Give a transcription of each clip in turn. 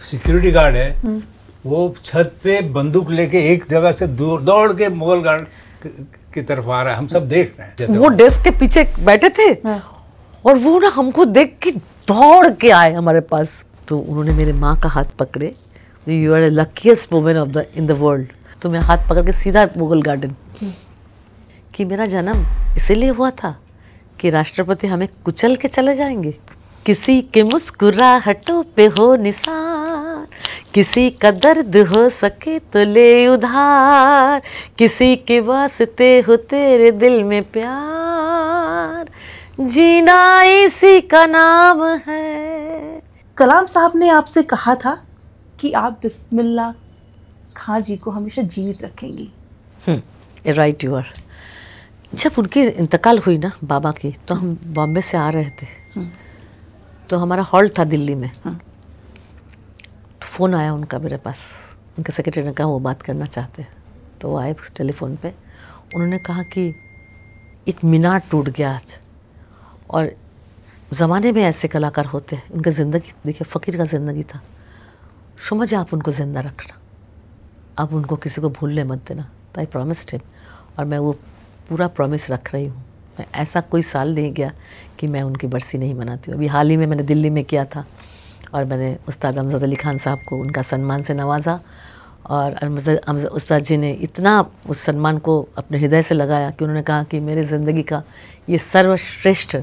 Security guard है, वो छत पे बंदूक लेके एक जगह से दौड़ के मुगल गार्ड की तरफ आ रहा है, हम सब देख रहे हैं। वो डेस्क के पीछे बैठे थे और वो ना हमको देख के दौड़ के आए हमारे पास। तो उन्होंने मेरे माँ का हाथ पकड़े, you are the luckiest woman of the in the world. तो मेरा हाथ पकड़ के सीधा मुगल गार्डन कि मेरा जन्म इसीलिए हुआ था कि राष्ट्रपति हमें कुचल के चले जाएंगे। किसी के मुस्कुराहटों पे हो निसार, किसी का दर्द हो सके तो ले उधार, किसी के वास्ते हो तेरे दिल में प्यार, जीना इसी का नाम है। कलाम साहब ने आपसे कहा था कि आप बिस्मिल्लाह खां जी को हमेशा जीवित रखेंगी। Right you are. जब उनकी इंतकाल हुई ना बाबा की, तो हम बॉम्बे से आ रहे थे, तो हमारा हॉल था दिल्ली में। तो फ़ोन आया उनका मेरे पास, उनके सेक्रेटरी ने कहा वो बात करना चाहते हैं। तो वो आए टेलीफोन पे, उन्होंने कहा कि एक मीनार टूट गया आज, और ज़माने में ऐसे कलाकार होते हैं। उनकी ज़िंदगी देखिए, फ़कीर का ज़िंदगी था। समझ आप उनको ज़िंदा रखना, आप उनको किसी को भूलने मत देना। तो आई प्रॉमिस्ड हिम, और मैं वो पूरा प्रॉमिस रख रही हूँ। मैं ऐसा कोई साल नहीं गया कि मैं उनकी बरसी नहीं मनाती हूँ। अभी हाल ही में मैंने दिल्ली में किया था, और मैंने उस्ताद अमजद अली खान साहब को उनका सम्मान से नवाजा, और उस्ताद जी ने इतना उस सम्मान को अपने हृदय से लगाया कि उन्होंने कहा कि मेरे ज़िंदगी का ये सर्वश्रेष्ठ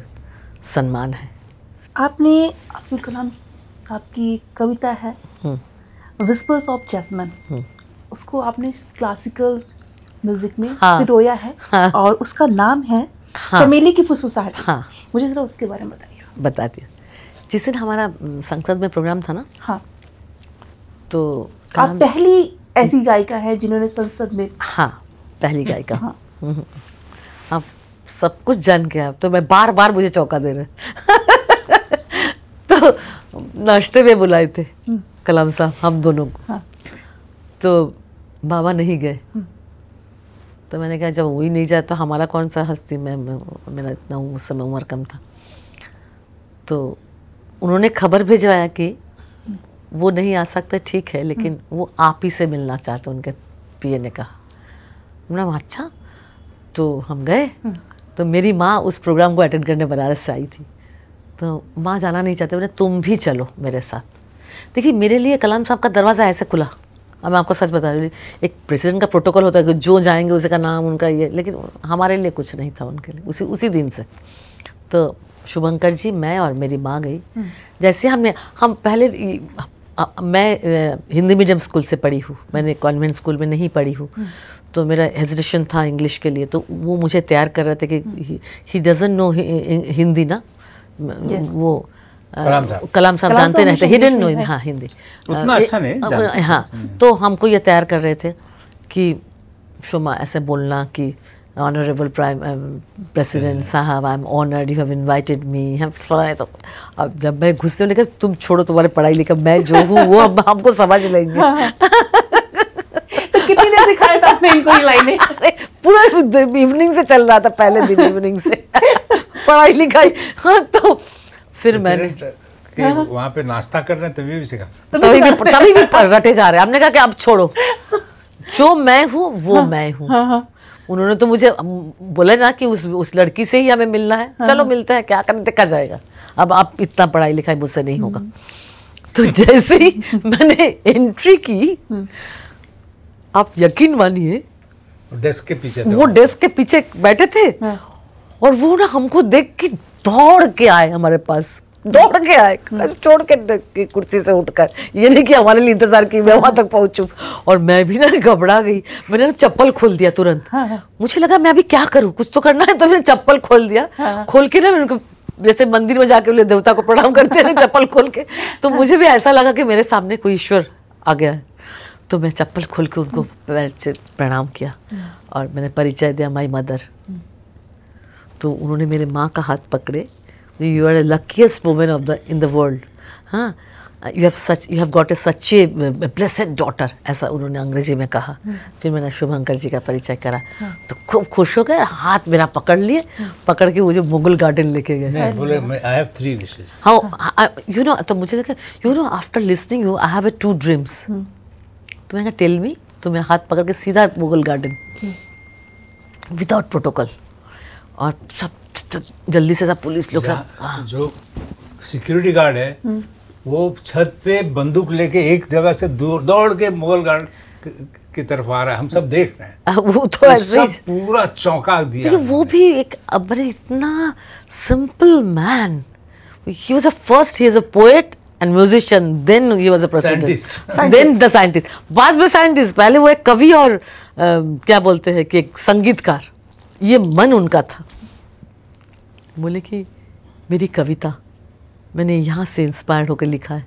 सम्मान है। आपने अब्दुल कलाम साहब की कविता है विस्पर्स ऑफ जैस्मिन, उसको आपने क्लासिकल म्यूजिक में पिरोया है। और उसका नाम है चमेली की फुसफुसाहट। मुझे जरा उसके बारे में बताइए। बताती हूँ। जिस दिन हमारा संसद में प्रोग्राम था ना, तो आप पहली ऐसी गायिका है जिन्होंने संसद में। पहली गायिका। आप सब कुछ जान के, आप तो मैं बार बार मुझे चौंका दे रहे तो नाश्ते में बुलाए थे कलाम साहब हम दोनों को। तो बाबा नहीं गए, तो मैंने कहा जब वही नहीं जाए तो हमारा कौन सा हस्ती। मेरा इतना उस समय उम्र कम था। तो उन्होंने खबर भिजवाया कि वो नहीं आ सकते, ठीक है, लेकिन वो आप ही से मिलना चाहते। उनके पीए ने कहा। मैंने अच्छा। तो हम गए, तो मेरी माँ उस प्रोग्राम को अटेंड करने बनारस से आई थी। तो माँ जाना नहीं चाहते, बोले तुम भी चलो मेरे साथ। देखिए मेरे लिए कलाम साहब का दरवाज़ा ऐसे खुला। अब मैं आपको सच बता रही हूँ, एक प्रेसिडेंट का प्रोटोकॉल होता है कि जो जाएंगे उसी का नाम उनका ये, लेकिन हमारे लिए कुछ नहीं था उनके लिए उसी दिन से। तो शुभंकर जी, मैं और मेरी माँ गई। जैसे हम पहले, मैं हिंदी मीडियम स्कूल से पढ़ी हूँ, मैंने कॉन्वेंट स्कूल में नहीं पढ़ी हूँ। तो मेरा हेजिटेशन था इंग्लिश के लिए, तो वो मुझे तैयार कर रहे थे कि ही डजंट नो हिंदी ना। वो कलाम साहब जानते नहीं थे, ही डिडंट नो हिंदी उतना अच्छा नहीं। तो हमको ये तैयार कर रहे थे कि शुमा ऐसे बोलना कि ऑनरेबल प्राइम प्रेसिडेंट साहब, I am honoured you have invited me. अब जब मैं घुसने लगा, तुम छोड़ो तुम्हारे पढ़ाई लिखा, मैं जो हूँ वो अब हमको समझ लेंगे। तो कितनी देर सिखाया था आपने इनको ये लाइनें? पूरा इवनिंग से चल रहा था, पहले दिन इवनिंग से पढ़ाई लिखाई। तो फिर मैंने वहाँ पे नाश्ता कर रहे हैं तभी भी सीखा, तभी भी रटे जा रहे हैं। हमने कहा कि अब छोड़ो, जो मैं हूँ वो मैं हूँ। उन्होंने तो मुझे बोला ना कि उस लड़की से ही हमें मिलना है, चलो मिलते हैं, क्या करना देखा जाएगा, अब आप इतना पढ़ाई लिखाई मुझसे नहीं होगा। तो जैसे ही मैंने एंट्री की, आप यकीन मानिए डेस्क के पीछे थे, वो डेस्क के पीछे बैठे थे, और वो ना हमको देख के दौड़ के आए हमारे पास, दौड़ के आए, छोड़ के कुर्सी से उठकर। ये नहीं कि हमारे लिए इंतजार की, मैं वहां तक पहुंचूं। और मैं भी ना घबरा गई, मैंने ना चप्पल खोल दिया तुरंत। मुझे लगा मैं अभी क्या करूं, कुछ तो करना है, तो मैंने चप्पल खोल दिया। खोल के ना मैंने, जैसे मंदिर में जाके बोले देवता को प्रणाम करते हैं ना, चप्पल खोल के, तो मुझे भी ऐसा लगा कि मेरे सामने कोई ईश्वर आ गया है। तो मैं चप्पल खोल के उनको प्रणाम किया और मैंने परिचय दिया, माई मदर। तो उन्होंने मेरे माँ का हाथ पकड़े, you are the luckiest woman of the in the world. हाँ, you have got such a blessed daughter, ऐसा उन्होंने अंग्रेजी में कहा। फिर मैंने शुभंकर जी का परिचय करा तो खूब खुश हो गए, हाथ मेरा पकड़ लिए, पकड़ के मुझे मुगल गार्डन लेके गए। बोले आई हैव 3 विशेस। हाँ, यू नो, तो मुझे लगा you know after listening you I have 2 dreams. तो मैंने कहा टेल मी, तो मेरा हाथ पकड़ के सीधा मुगल गार्डन विदाउट प्रोटोकॉल, और सब जल्दी से सब पुलिस लोग सब। जो सिक्योरिटी गार्ड है वो छत पे बंदूक लेके एक जगह से दूर दौड़ के मुगल गार्ड की तरफ आ रहा है, हम सब देख रहे हैं। वो तो ऐसे सब पूरा चौंका दिया। लेकिन वो भी एक बड़े इतना simple man, he was first, he is a poet and musician, then he was a president, then the scientist, बाद में साइंटिस्ट, पहले वो एक कवि और क्या बोलते हैं कि एक संगीतकार, ये मन उनका था। बोले कि मेरी कविता मैंने यहाँ से इंस्पायर्ड होकर लिखा है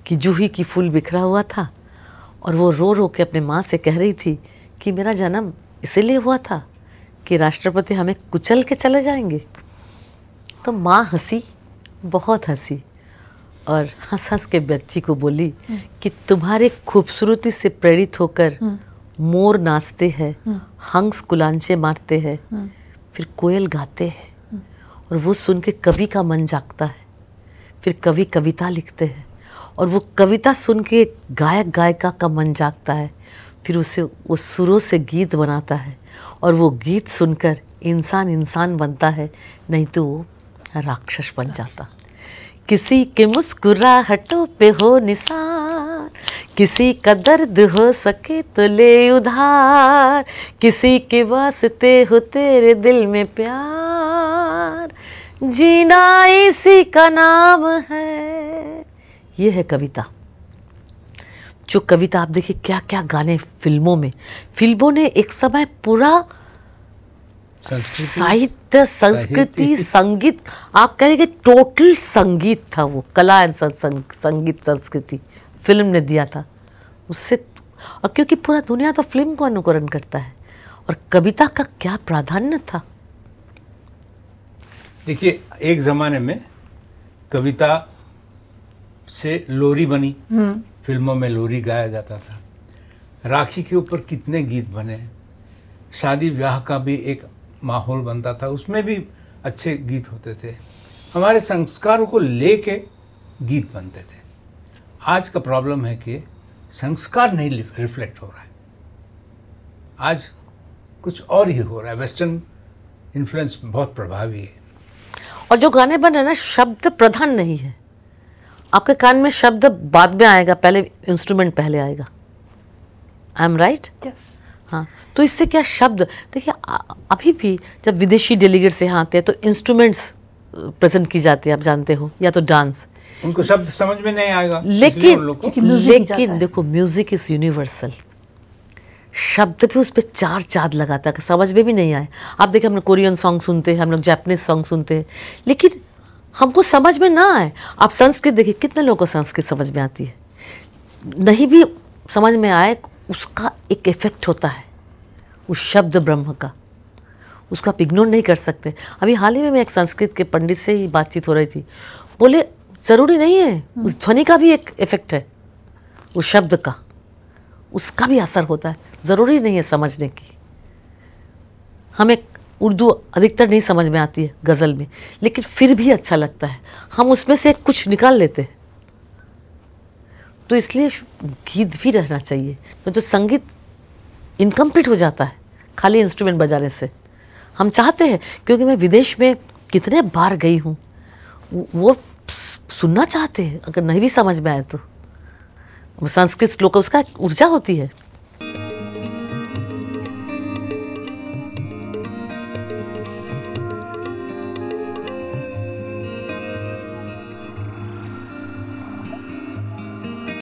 कि जूही की फूल बिखरा हुआ था और वो रो रो के अपने माँ से कह रही थी कि मेरा जन्म इसीलिए हुआ था कि राष्ट्रपति हमें कुचल के चले जाएंगे। तो माँ हंसी, बहुत हंसी, और हंस हंस के बच्ची को बोली कि तुम्हारे खूबसूरती से प्रेरित होकर मोर नाचते हैं, हंस कुलांचे मारते हैं, फिर कोयल गाते हैं, और वो सुन के कवि का मन जागता है। फिर कवि कविता लिखते हैं और वो कविता सुन के गायक गायिका का मन जागता है, फिर उसे वो सुरों से गीत बनाता है, और वो गीत सुनकर इंसान इंसान बनता है, नहीं तो वो राक्षस बन जाता। किसी के मुस्कुराहटों पे हो निसार, किसी का दर्द हो सके तो ले उधार, किसी के वास्ते हो तेरे दिल में प्यार, जीना इसी का नाम है। ये है कविता। जो कविता आप देखिए क्या क्या गाने फिल्मों ने एक समय पूरा साहित्य, संस्कृति, संगीत, आप कहेंगे टोटल संगीत था वो, कला एंड संगीत संस्कृति फिल्म ने दिया था उससे। और क्योंकि पूरा दुनिया तो फिल्म को अनुकरण करता है, और कविता का क्या प्राधान्य था। देखिए एक ज़माने में कविता से लोरी बनी, फिल्मों में लोरी गाया जाता था, राखी के ऊपर कितने गीत बने, शादी ब्याह का भी एक माहौल बनता था, उसमें भी अच्छे गीत होते थे, हमारे संस्कारों को लेके गीत बनते थे। आज का प्रॉब्लम है कि संस्कार नहीं रिफ्लेक्ट हो रहा है, आज कुछ और ही हो रहा है, वेस्टर्न इन्फ्लुएंस बहुत प्रभावी है। और जो गाने बन रहे हैं ना, शब्द प्रधान नहीं है। आपके कान में शब्द बाद में आएगा, पहले इंस्ट्रूमेंट पहले आएगा। I am right? हाँ, तो इससे क्या शब्द, देखिए अभी भी जब विदेशी डेलीगेट्स यहाँ आते हैं तो इंस्ट्रूमेंट्स प्रेजेंट की जाती है, आप जानते हो, या तो डांस, उनको शब्द समझ में नहीं आएगा। लेकिन देखो म्यूजिक इज यूनिवर्सल, शब्द भी उस पर 4 चांद लगाता है, समझ में भी नहीं आए। आप देखिए हम लोग कोरियन सॉन्ग सुनते हैं, हम लोग जापानीज सॉन्ग सुनते हैं, लेकिन हमको समझ में ना आए। आप संस्कृत देखिए, कितने लोगों को संस्कृत समझ में आती है, नहीं भी समझ में आए, उसका एक इफेक्ट होता है उस शब्द ब्रह्म का, उसको आप इग्नोर नहीं कर सकते। अभी हाल ही में मैं एक संस्कृत के पंडित से ही बातचीत हो रही थी, बोले ज़रूरी नहीं है, उस ध्वनि का भी एक इफेक्ट है, उस शब्द का, उसका भी असर होता है, ज़रूरी नहीं है समझने की। हमें उर्दू अधिकतर नहीं समझ में आती है गज़ल में, लेकिन फिर भी अच्छा लगता है, हम उसमें से कुछ निकाल लेते हैं। तो इसलिए गीत भी रहना चाहिए, तो जो संगीत इनकम्प्लीट हो जाता है खाली इंस्ट्रूमेंट बजाने से। हम चाहते हैं, क्योंकि मैं विदेश में कितने बार गई हूँ, वो सुनना चाहते हैं, अगर नहीं भी समझ में आए तो। संस्कृत श्लोक उसका ऊर्जा होती है।